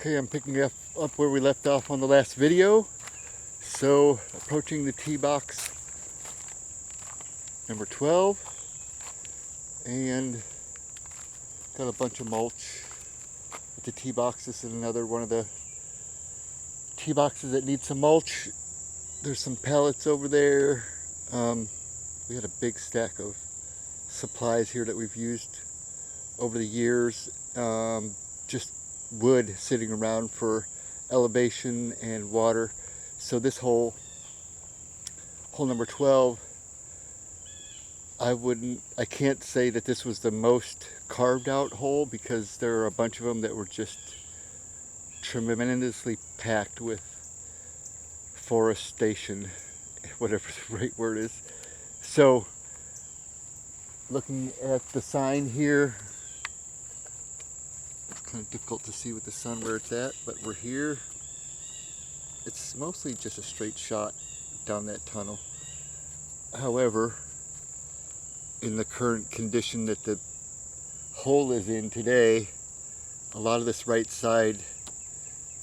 Okay, I'm picking up where we left off on the last video. So, approaching the tee box number 12, and got a bunch of mulch at the tee box. This is another one of the tee boxes that needs some mulch. There's some pallets over there. We had a big stack of supplies here that we've used over the years. Just wood sitting around for elevation and water. So this hole number 12, I can't say that this was the most carved out hole, because there are a bunch of them that were just tremendously packed with forestation, whatever the right word is. So looking at the sign here, it's kind of difficult to see with the sun where it's at, but we're here. It's mostly just a straight shot down that tunnel. However, in the current condition that the hole is in today, a lot of this right side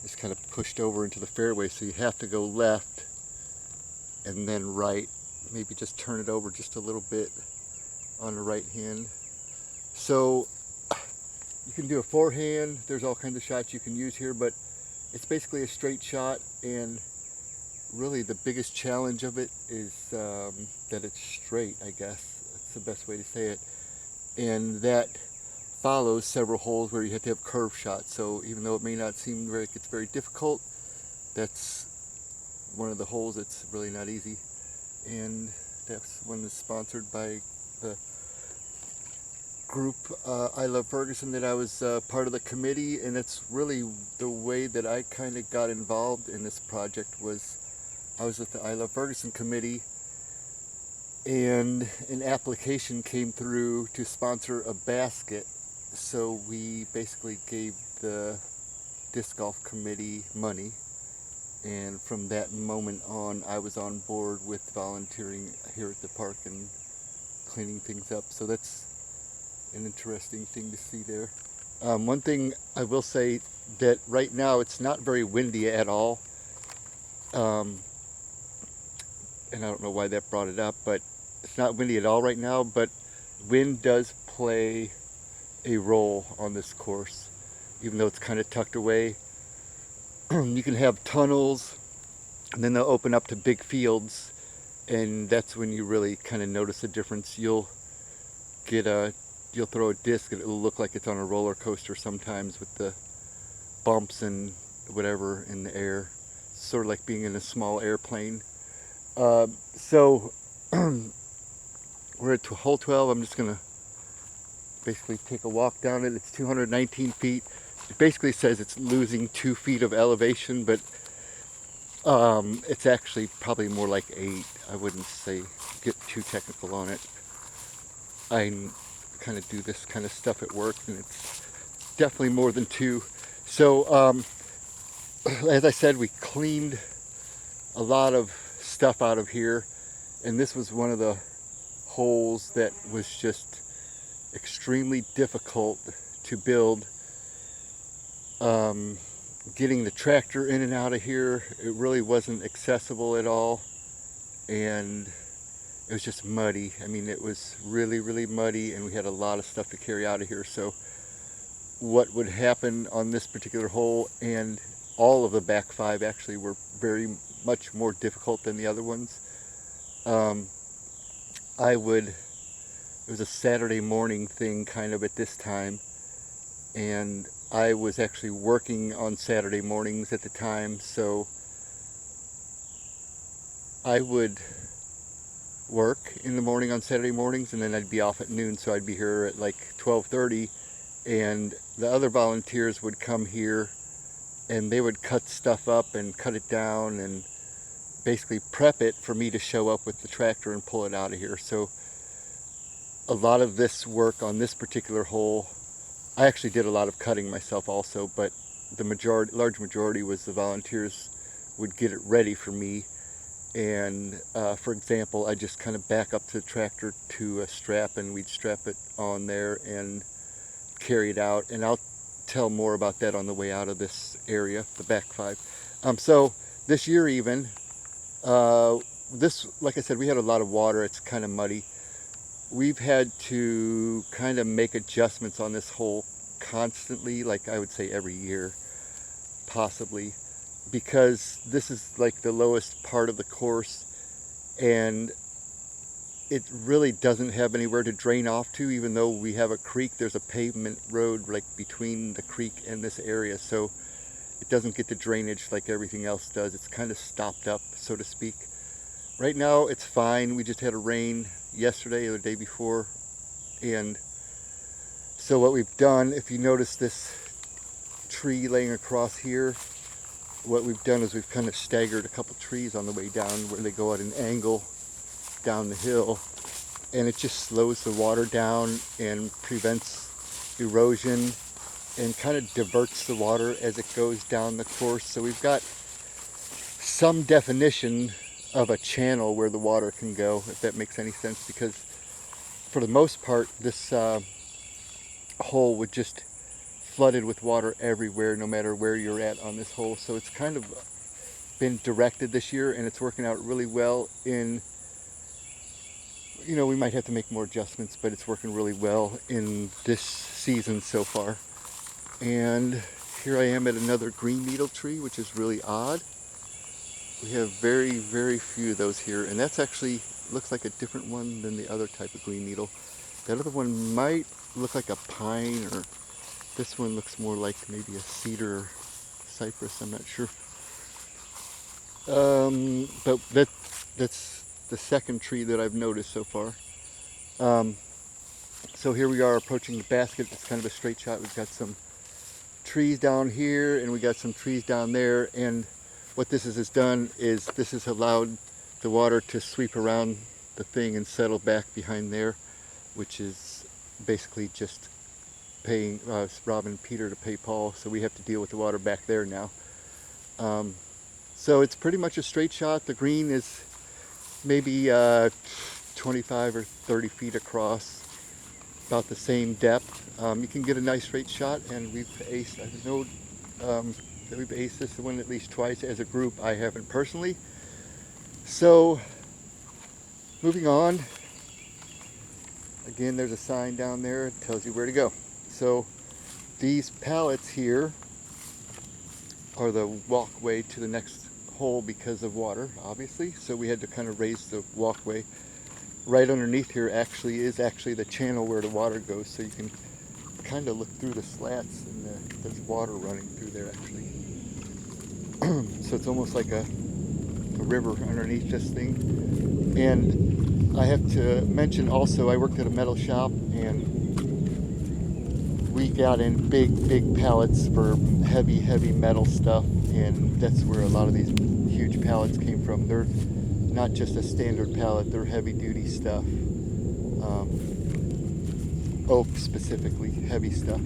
is kind of pushed over into the fairway, so you have to go left and then right. Maybe just turn it over just a little bit on the right hand. So you can do a forehand. There's all kinds of shots you can use here, but it's basically a straight shot, and really the biggest challenge of it is that it's straight, I guess. That's the best way to say it. And that follows several holes where you have to have curve shots. So even though it may not seem like it's very difficult, that's one of the holes that's really not easy. And that's one that's sponsored by the group I Love Ferguson, that I was part of the committee, and it's really the way that I kind of got involved in this project. Was I was with the I Love Ferguson committee, and an application came through to sponsor a basket. So we basically gave the disc golf committee money, and from that moment on I was on board with volunteering here at the park and cleaning things up. So that's an interesting thing to see there. One thing I will say, that right now it's not very windy at all, and I don't know why that brought it up, but it's not windy at all right now. But wind does play a role on this course, even though it's kind of tucked away. You can have tunnels, and then they'll open up to big fields, and that's when you really kind of notice a difference. You'll throw a disc and it'll look like it's on a roller coaster sometimes, with the bumps and whatever in the air, sort of like being in a small airplane. So we're at hole 12. I'm just gonna basically take a walk down it. It's 219 feet. It basically says it's losing 2 feet of elevation, but it's actually probably more like 8. I wouldn't say get too technical on it. I kind of do this kind of stuff at work, and it's definitely more than 2. So as I said, we cleaned a lot of stuff out of here, and this was one of the holes that was just extremely difficult to build. Getting the tractor in and out of here, it really wasn't accessible at all, and it was just muddy. I mean, it was really, really muddy, and we had a lot of stuff to carry out of here. So what would happen on this particular hole, and all of the back 5 actually, were very much more difficult than the other ones. It was a Saturday morning thing kind of at this time, and I was actually working on Saturday mornings at the time, so I would work in the morning on Saturday mornings, and then I'd be off at noon, so I'd be here at like 12:30, and the other volunteers would come here and they would cut stuff up and cut it down and basically prep it for me to show up with the tractor and pull it out of here. So a lot of this work on this particular hole, I actually did a lot of cutting myself also, but the large majority was the volunteers would get it ready for me. And for example, I just kind of back up to the tractor to a strap, and we'd strap it on there and carry it out. And I'll tell more about that on the way out of this area, the back 5. So this year even, like I said, we had a lot of water. It's kind of muddy. We've had to kind of make adjustments on this hole constantly, like I would say every year, possibly, because this is like the lowest part of the course, and it really doesn't have anywhere to drain off to. Even though we have a creek, there's a pavement road like between the creek and this area, so it doesn't get the drainage like everything else does. It's kind of stopped up, so to speak. Right now it's fine. We just had a rain yesterday or the day before, and so what we've done, if you notice this tree laying across here, what we've done is we've kind of staggered a couple trees on the way down where they go at an angle down the hill, and it just slows the water down and prevents erosion and kind of diverts the water as it goes down the course. So we've got some definition of a channel where the water can go, if that makes any sense, because for the most part this hole would just flooded with water everywhere, no matter where you're at on this hole. So it's kind of been directed this year, and it's working out really well. In, you know, we might have to make more adjustments, but it's working really well in this season so far. And here I am at another green needle tree, which is really odd. We have very, very few of those here, and that's actually looks like a different one than the other type of green needle. That other one might look like a pine, or this one looks more like maybe a cedar or cypress, I'm not sure. But that's the second tree that I've noticed so far. So here we are approaching the basket. It's kind of a straight shot. We've got some trees down here and we got some trees down there, and what this has done is this has allowed the water to sweep around the thing and settle back behind there, which is basically just paying Rob and Peter to pay Paul, so we have to deal with the water back there now. So it's pretty much a straight shot. The green is maybe 25 or 30 feet across, about the same depth. You can get a nice straight shot, and we've aced, I know that we've aced this one at least twice as a group. I haven't personally. So moving on, again, there's a sign down there. It tells you where to go. So these pallets here are the walkway to the next hole because of water, obviously. So we had to kind of raise the walkway. Right underneath here actually is the channel where the water goes. So you can kind of look through the slats, and there's water running through there actually. So it's almost like a river underneath this thing. And I have to mention also, I worked at a metal shop, and we got in big pallets for heavy metal stuff, and that's where a lot of these huge pallets came from. They're not just a standard pallet, they're heavy duty stuff. Oak specifically, heavy stuff.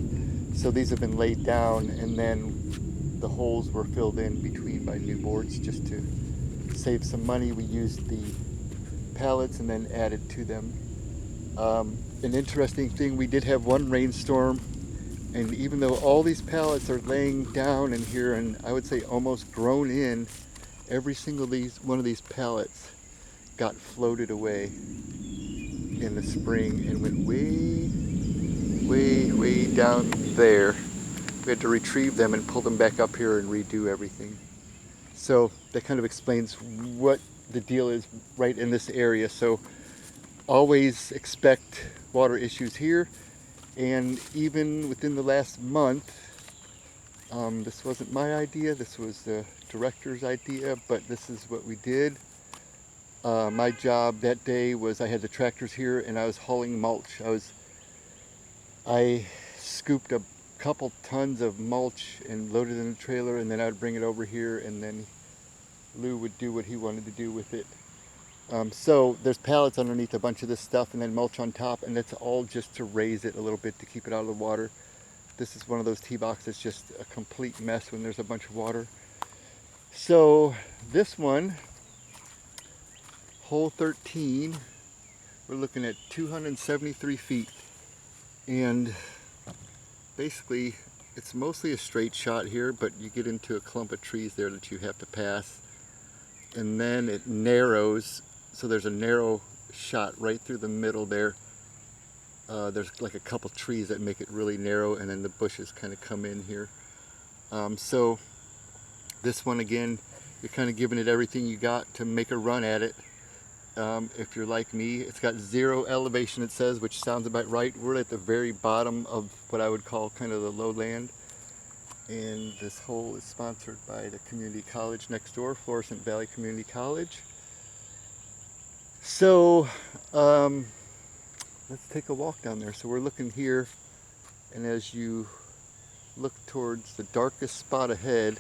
So these have been laid down, and then the holes were filled in between by new boards just to save some money. We used the pallets and then added to them. An interesting thing, we did have one rainstorm, and even though all these pallets are laying down in here and I would say almost grown in, every single one of these pallets got floated away in the spring and went way down there. We had to retrieve them and pull them back up here and redo everything. So that kind of explains what the deal is right in this area. So always expect water issues here. And even within the last month, this wasn't my idea, this was the director's idea, but this is what we did. My job that day was I had the tractors here and I was hauling mulch. I scooped a couple tons of mulch and loaded it in a trailer, and then I would bring it over here, and then Lou would do what he wanted to do with it. So there's pallets underneath a bunch of this stuff and then mulch on top, and that's all just to raise it a little bit to keep it out of the water. This is one of those tee boxes, just a complete mess when there's a bunch of water. So this one, hole 13, we're looking at 273 feet, and basically it's mostly a straight shot here, but you get into a clump of trees there that you have to pass. And then it narrows, so there's a narrow shot right through the middle there. There's like a couple trees that make it really narrow, and then the bushes kind of come in here. So this one, again, you're kind of giving it everything you got to make a run at it. If you're like me, it's got 0 elevation, it says, which sounds about right. We're at the very bottom of what I would call kind of the lowland. And this hole is sponsored by the community college next door, Florissant Valley Community College. So let's take a walk down there. So we're looking here, and as you look towards the darkest spot ahead,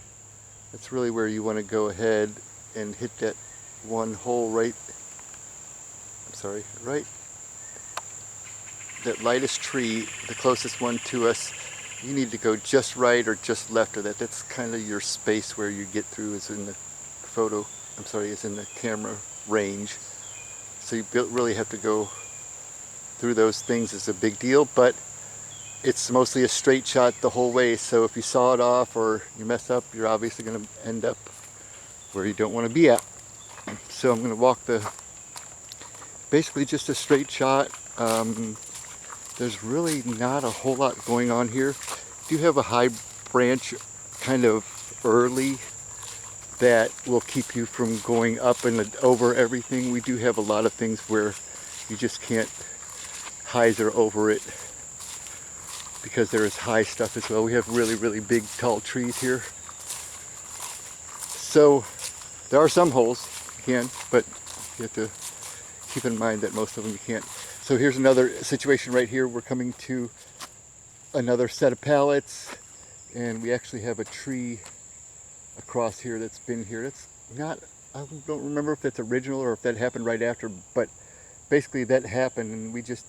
that's really where you want to go ahead and hit that one hole right, that lightest tree, the closest one to us. You need to go just right or just left of that. That's kind of your space where you get through, is in the is in the camera range. So you really have to go through those things. Is a big deal, but it's mostly a straight shot the whole way. So if you saw it off or you mess up, you're obviously going to end up where you don't want to be at. So I'm going to walk basically just a straight shot. There's really not a whole lot going on here. You do have a high branch kind of early that will keep you from going up and over everything. We do have a lot of things where you just can't hyzer over it because there is high stuff as well. We have really, really big, tall trees here. So there are some holes you can, but you have to keep in mind that most of them you can't. So here's another situation right here. We're coming to another set of pallets, and we actually have a tree across here that's been here. That's not, I don't remember if that's original or if that happened right after, but basically that happened, and we just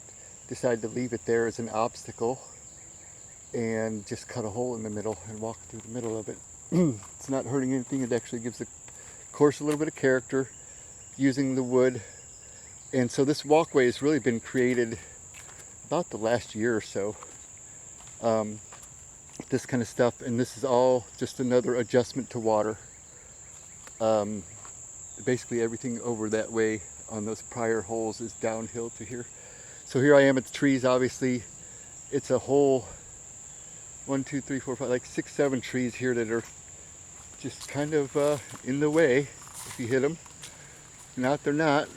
decided to leave it there as an obstacle and just cut a hole in the middle and walk through the middle of it. It's not hurting anything. It actually gives the course a little bit of character using the wood. And so this walkway has really been created about the last year or so. This kind of stuff, and this is all just another adjustment to water. Basically everything over that way on those prior holes is downhill to here. So here I am at the trees. Obviously it's a whole 1, 2, 3, 4, 5, like 6, 7 trees here that are just kind of in the way if you hit them. If not, they're not.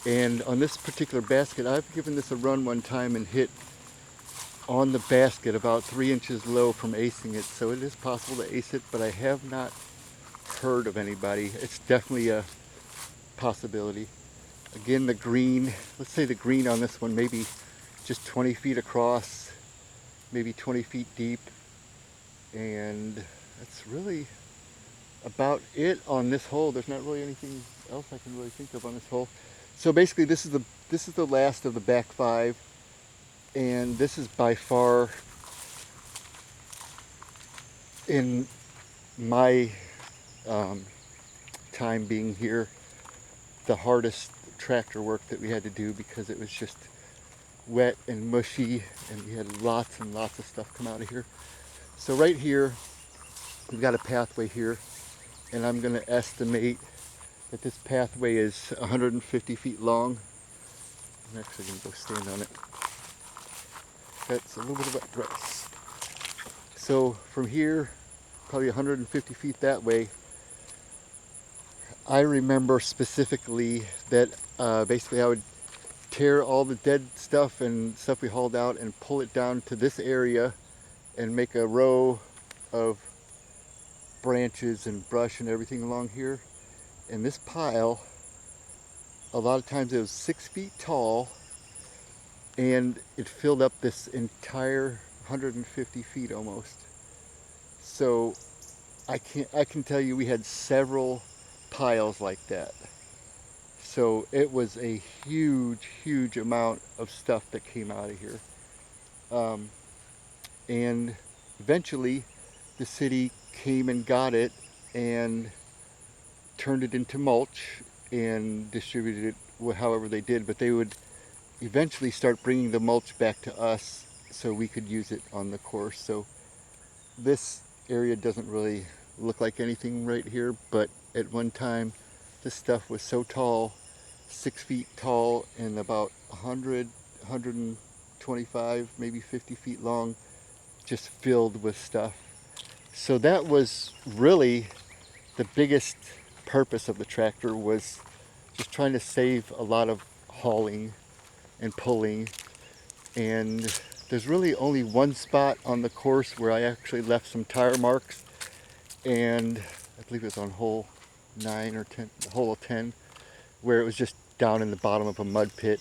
And on this particular basket, I've given this a run one time and hit on the basket about 3 inches low from acing it. So it is possible to ace it, but I have not heard of anybody. It's definitely a possibility. Again, the green, let's say the green on this one, maybe just 20 feet across, maybe 20 feet deep. And that's really about it on this hole. There's not really anything else I can really think of on this hole. So basically this is the last of the back 5, and this is by far, in my time being here, the hardest tractor work that we had to do, because it was just wet and mushy and we had lots and lots of stuff come out of here. So right here we've got a pathway here, and I'm going to estimate that this pathway is 150 feet long. I'm actually going to go stand on it. That's a little bit of wet grass. So from here, probably 150 feet that way, I remember specifically that basically I would tear all the dead stuff and stuff we hauled out and pull it down to this area and make a row of branches and brush and everything along here. And this pile, a lot of times it was 6 feet tall, and it filled up this entire 150 feet almost. So I can tell you we had several piles like that. So it was a huge, huge amount of stuff that came out of here. And eventually the city came and got it and turned it into mulch and distributed it however they did, but they would eventually start bringing the mulch back to us so we could use it on the course. So this area doesn't really look like anything right here, but at one time this stuff was so tall, 6 feet tall and about 100, 125, maybe 50 feet long, just filled with stuff. So that was really the biggest purpose of the tractor, was just trying to save a lot of hauling and pulling. And there's really only one spot on the course where I actually left some tire marks, and I believe it was on hole 9 or 10, hole 10, where it was just down in the bottom of a mud pit.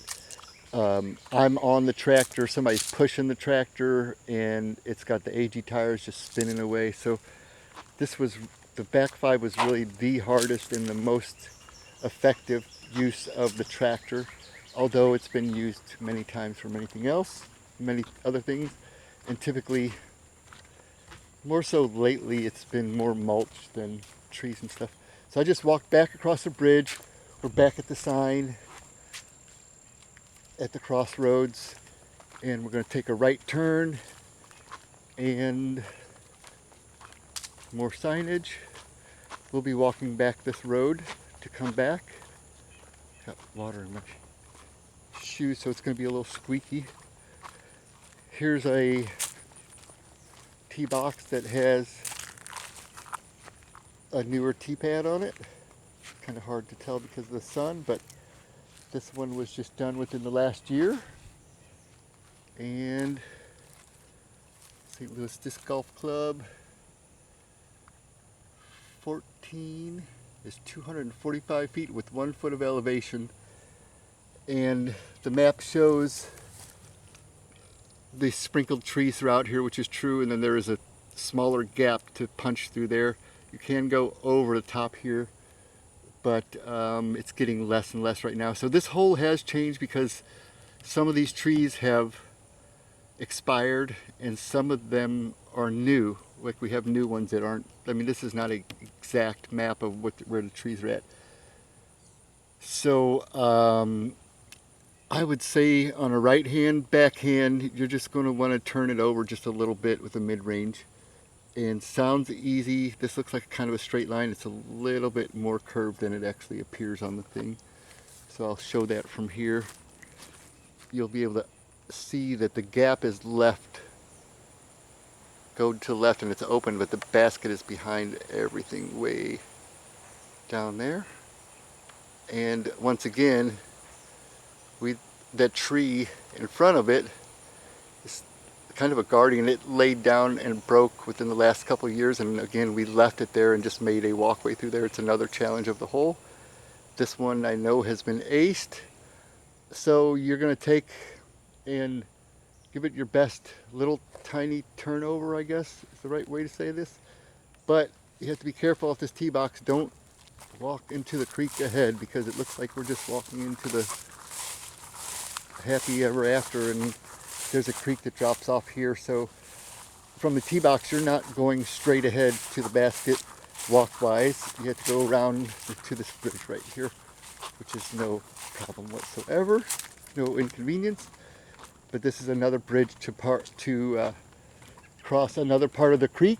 I'm on the tractor, somebody's pushing the tractor, and it's got the AG tires just spinning away. So this was, the back 5 was really the hardest and the most effective use of the tractor, although it's been used many times for anything else, many other things, and typically, more so lately, it's been more mulch than trees and stuff. So I just walked back across the bridge. We're back at the sign at the crossroads, and we're going to take a right turn and more signage. We'll be walking back this road to come back. Got water in my shoes, so it's going to be a little squeaky. Here's a tee box that has a newer tee pad on it. Kind of hard to tell because of the sun, but this one was just done within the last year. And St. Louis Disc Golf Club 14 is 245 feet with 1 foot of elevation. And the map shows the sprinkled trees throughout here, which is true, and then there is a smaller gap to punch through there. You can go over the top here, but it's getting less and less right now. So this hole has changed because some of these trees have expired and some of them are new. Like we have new ones that aren't, I mean, this is not an exact map of where the trees are at. So I would say on a right hand, backhand, you're just going to want to turn it over just a little bit with a mid-range. And sounds easy. This looks like kind of a straight line. It's a little bit more curved than it actually appears on the thing. So I'll show that from here. You'll be able to see that the gap is left. Go to the left and it's open, but the basket is behind everything way down there. And once again, that tree in front of it is kind of a guardian. It laid down and broke within the last couple of years, and again we left it there and just made a walkway through there. It's another challenge of the hole. This one I know has been aced, so you're going to take and give it your best little tiny turnover, I guess is the right way to say this. But you have to be careful with this tee box. Don't walk into the creek ahead, because it looks like we're just walking into the happy ever after, and there's a creek that drops off here. So from the tee box, you're not going straight ahead to the basket walk-wise. You have to go around to this bridge right here, which is no problem whatsoever, no inconvenience. But this is another bridge to cross another part of the creek.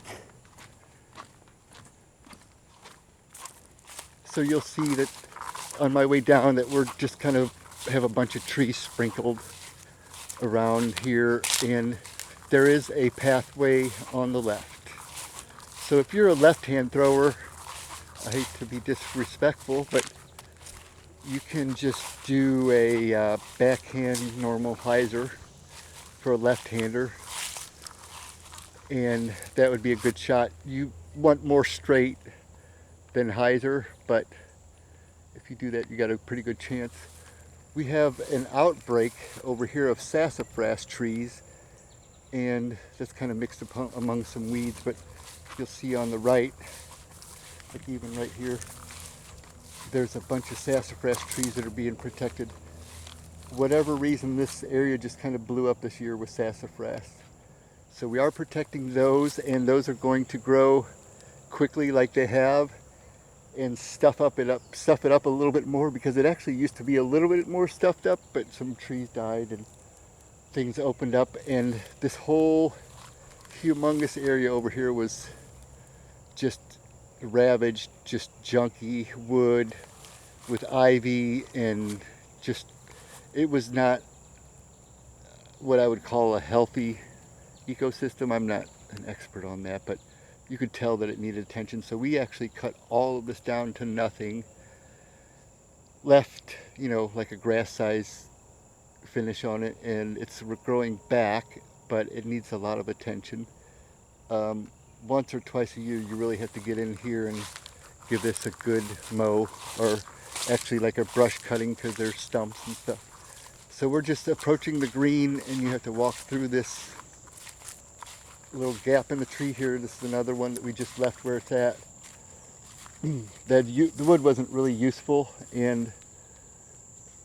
So you'll see that on my way down that we're just kind of have a bunch of trees sprinkled around here, and there is a pathway on the left. So if you're a left-hand thrower, I hate to be disrespectful, but you can just do a backhand normal hyzer for a left-hander, and that would be a good shot. You want more straight than hyzer, but if you do that, you got a pretty good chance. We have an outbreak over here of sassafras trees, and that's kind of mixed among some weeds, but you'll see on the right, like even right here, there's a bunch of sassafras trees that are being protected. Whatever reason, this area just kind of blew up this year with sassafras. So we are protecting those, and those are going to grow quickly like they have, and stuff it up a little bit more, because it actually used to be a little bit more stuffed up, but some trees died and things opened up, and this hole humongous area over here was just ravaged, just junky wood with ivy, and just, it was not what I would call a healthy ecosystem. I'm not an expert on that, but you could tell that it needed attention. So we actually cut all of this down to nothing, left, you know, like a grass size finish on it, and it's growing back, but it needs a lot of attention. Once or twice a year you really have to get in here and give this a good mow, or actually like a brush cutting, because there's stumps and stuff. So we're just approaching the green, and you have to walk through this little gap in the tree here. This is another one that we just left where it's at. The wood wasn't really useful, and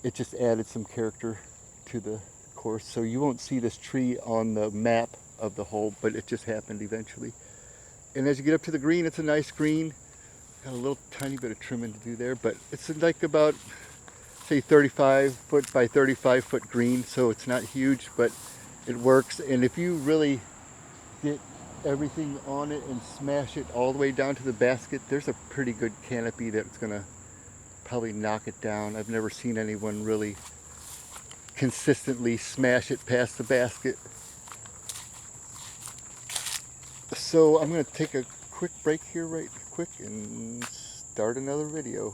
it just added some character to the course. So you won't see this tree on the map of the hole, but it just happened eventually. And as you get up to the green, it's a nice green. Got a little tiny bit of trimming to do there, but it's like about, say, 35 foot by 35 foot green, so it's not huge, but it works. And if you really get everything on it and smash it all the way down to the basket, there's a pretty good canopy that's gonna probably knock it down. I've never seen anyone really consistently smash it past the basket. So I'm going to take a quick break here right quick and start another video.